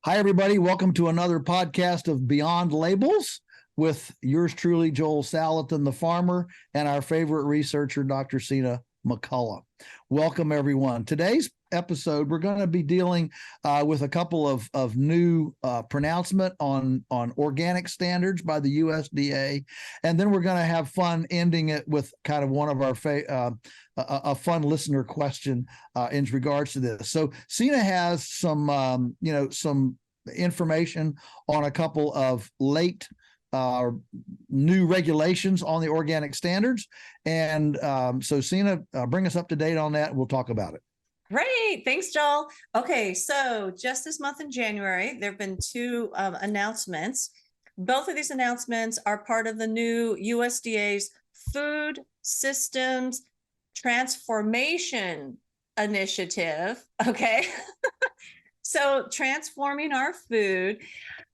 Hi, everybody. Welcome to another podcast of Beyond Labels with yours truly, Joel Salatin, the farmer, and our favorite researcher, Dr. Sina McCullough. Welcome, everyone. Today's episode, we're going to be dealing with a couple of new pronouncement on organic standards by the USDA, and then we're going to have fun ending it with kind of one of our a fun listener question in regards to this. So Sina has some some information on a couple of late new regulations on the organic standards. And so Sina, bring us up to date on that and we'll talk about it. Great. Thanks, Joel. Okay, so just this month in January, there have been two announcements. Both of these announcements are part of the new USDA's Food Systems Transformation Initiative. Okay. So transforming our food.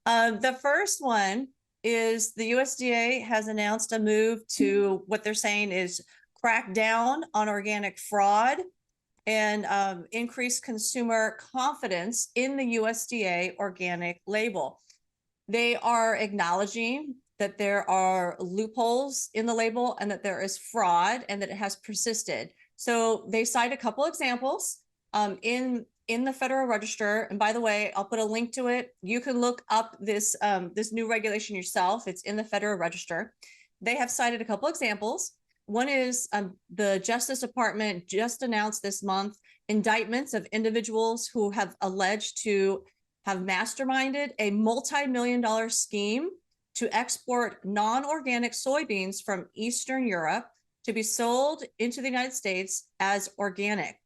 The first one is the USDA has announced a move to what they're saying is crack down on organic fraud and increase consumer confidence in the USDA organic label. They are acknowledging that there are loopholes in the label and that there is fraud and that it has persisted. So they cite a couple examples in the Federal Register. And by the way, I'll put a link to it. You can look up this new regulation yourself. It's in the Federal Register. They have cited a couple examples. One is the Justice Department just announced this month indictments of individuals who have alleged to have masterminded a multi-million-dollar scheme to export non-organic soybeans from Eastern Europe to be sold into the United States as organic.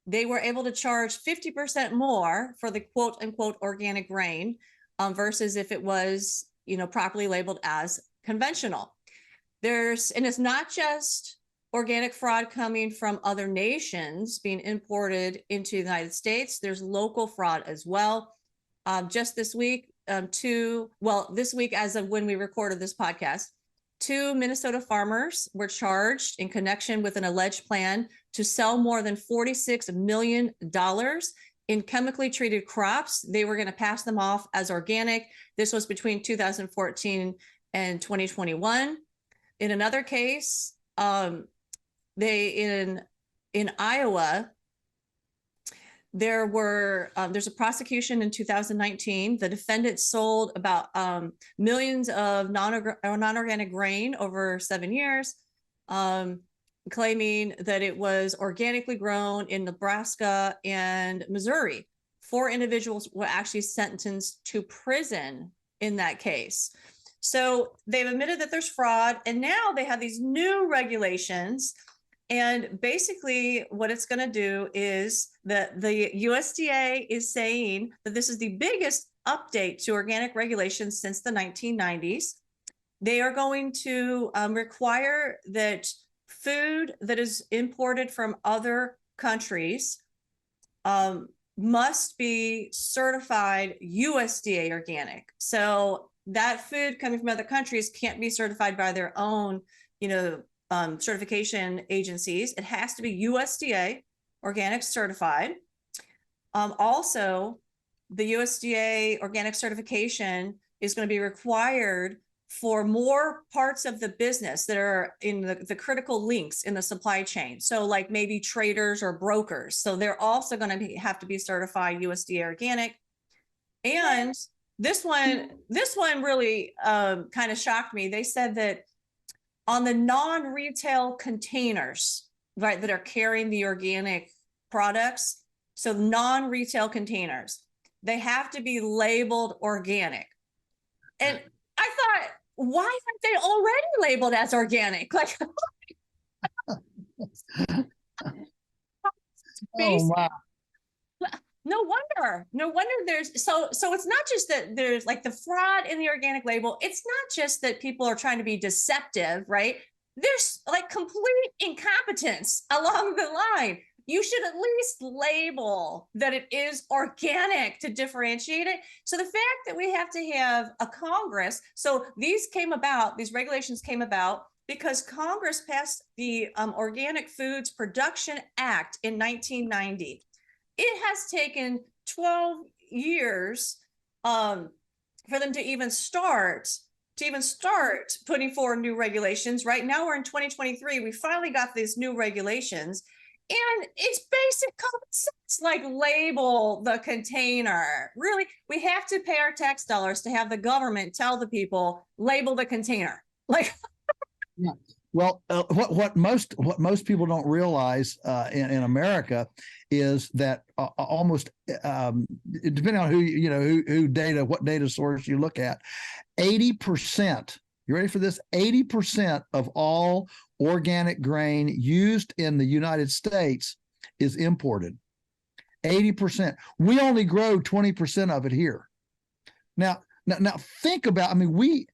They were able to charge 50% more for the quote unquote organic grain versus if it was, properly labeled as conventional. And it's not just organic fraud coming from other nations being imported into the United States. There's local fraud as well. Just this week, this week as of when we recorded this podcast, 2 Minnesota farmers were charged in connection with an alleged plan to sell more than $46 million in chemically treated crops. They were going to pass them off as organic. This was between 2014 and 2021. In another case, in Iowa, there's a prosecution in 2019. The defendant sold about millions of non-organic grain over 7 years, claiming that it was organically grown in Nebraska and Missouri. 4 individuals were actually sentenced to prison in that case. So they've admitted that there's fraud, and now they have these new regulations. And basically what it's going to do is that the USDA is saying that this is the biggest update to organic regulations since the 1990s. They are going to require that food that is imported from other countries must be certified USDA organic. So that food coming from other countries can't be certified by their own, certification agencies. It has to be USDA organic certified. Also, the USDA organic certification is going to be required for more parts of the business that are in the critical links in the supply chain. So like maybe traders or brokers. So they're also going to have to be certified USDA organic. And this one really kind of shocked me. They said that on the non-retail containers, right, that are carrying the organic products, so non-retail containers, they have to be labeled organic. And I thought, why aren't they already labeled as organic? Like, Oh, wow. No wonder there's so it's not just that there's like the fraud in the organic label. It's not just that people are trying to be deceptive, right? There's like complete incompetence along the line. You should at least label that it is organic to differentiate it. So the fact that we have to have a Congress, so these regulations came about because Congress passed the Organic Foods Production Act in 1990. It has taken 12 years for them to even start putting forward new regulations. Right now we're in 2023. We finally got these new regulations, and it's basic common sense, like label the container. Really, we have to pay our tax dollars to have the government tell the people, label the container. Like, yeah. Well, what most people don't realize in America is that almost depending on what data source you look at, 80%. You ready for this? 80% of all organic grain used in the United States is imported. 80%. We only grow 20% of it here. Now think about. I mean, we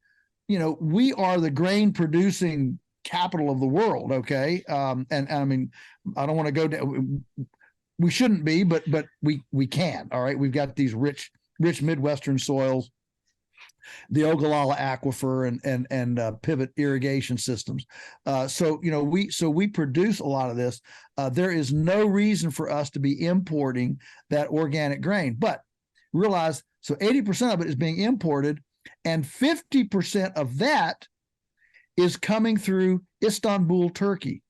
are the grain producing capital of the world. Okay. And I mean, I don't want to go down. We shouldn't be, but we can. All right. We've got these rich Midwestern soils, the Ogallala Aquifer and pivot irrigation systems. So we produce a lot of this. There is no reason for us to be importing that organic grain, but realize, so 80% of it is being imported, and 50% of that is coming through Istanbul, Turkey.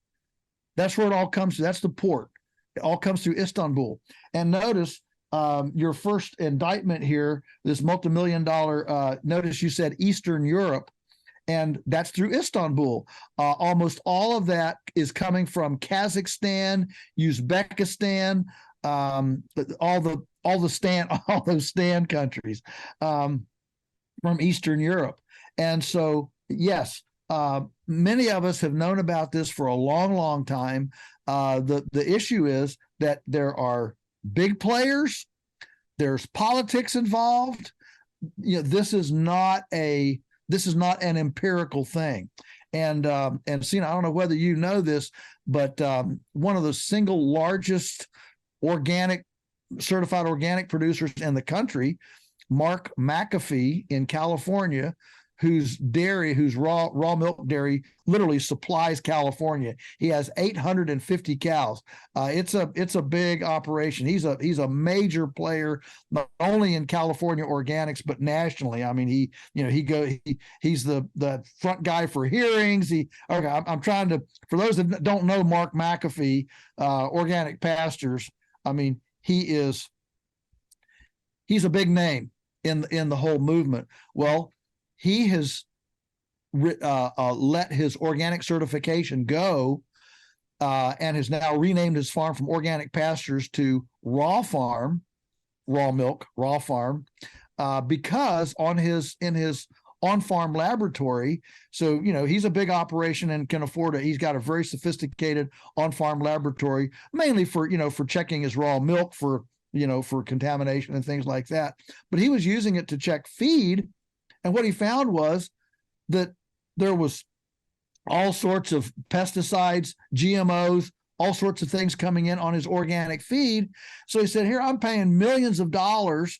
That's where it all comes to. That's the port. It all comes through Istanbul. And notice your first indictment here, this multi-million-dollar, notice you said Eastern Europe, and that's through Istanbul. Almost all of that is coming from Kazakhstan, Uzbekistan, all those stand countries from Eastern Europe. And so, yes, many of us have known about this for a long, long time. The issue is that there are big players, there's politics involved. This is not an empirical thing. And Sina, I don't know whether you know this, but one of the single largest certified organic producers in the country, Mark McAfee in California, whose raw milk dairy literally supplies California. He has 850 cows. It's a big operation. He's a major player, not only in California organics, but nationally. I mean, he's the front guy for hearings. I'm trying to, for those that don't know Mark McAfee, Organic Pastures, I mean, he's a big name in the whole movement. Well, he has let his organic certification go and has now renamed his farm from Organic Pastures to Raw Milk Farm, because in his on-farm laboratory, so he's a big operation and can afford it. He's got a very sophisticated on-farm laboratory, mainly for checking his raw milk for contamination and things like that. But he was using it to check feed. And what he found was that there was all sorts of pesticides, GMOs, all sorts of things coming in on his organic feed. So he said, here, I'm paying millions of dollars.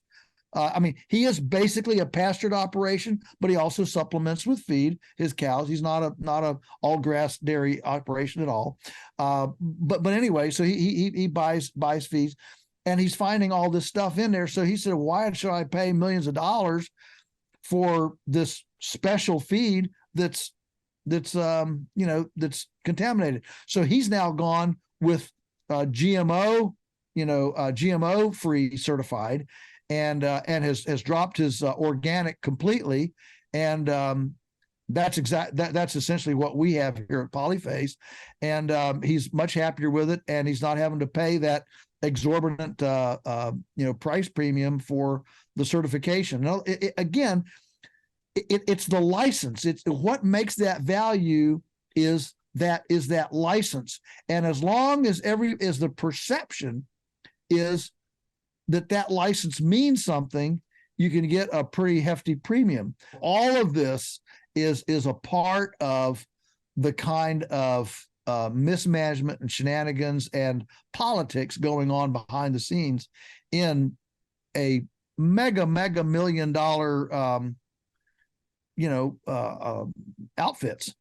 I mean, he is basically a pastured operation, but he also supplements with feed his cows. He's not a all grass dairy operation at all. But anyway, so he buys feeds, and he's finding all this stuff in there. So he said, why should I pay millions of dollars for this special feed that's contaminated? So he's now gone with GMO free certified, and has dropped his organic completely. And that's essentially what we have here at Polyface. And he's much happier with it, and he's not having to pay that exorbitant price premium for the certification. Now, it's the license. It's what makes that value is that license. And as long as the perception is that license means something, you can get a pretty hefty premium. All of this is a part of the kind of mismanagement and shenanigans and politics going on behind the scenes in a mega $1 million outfits.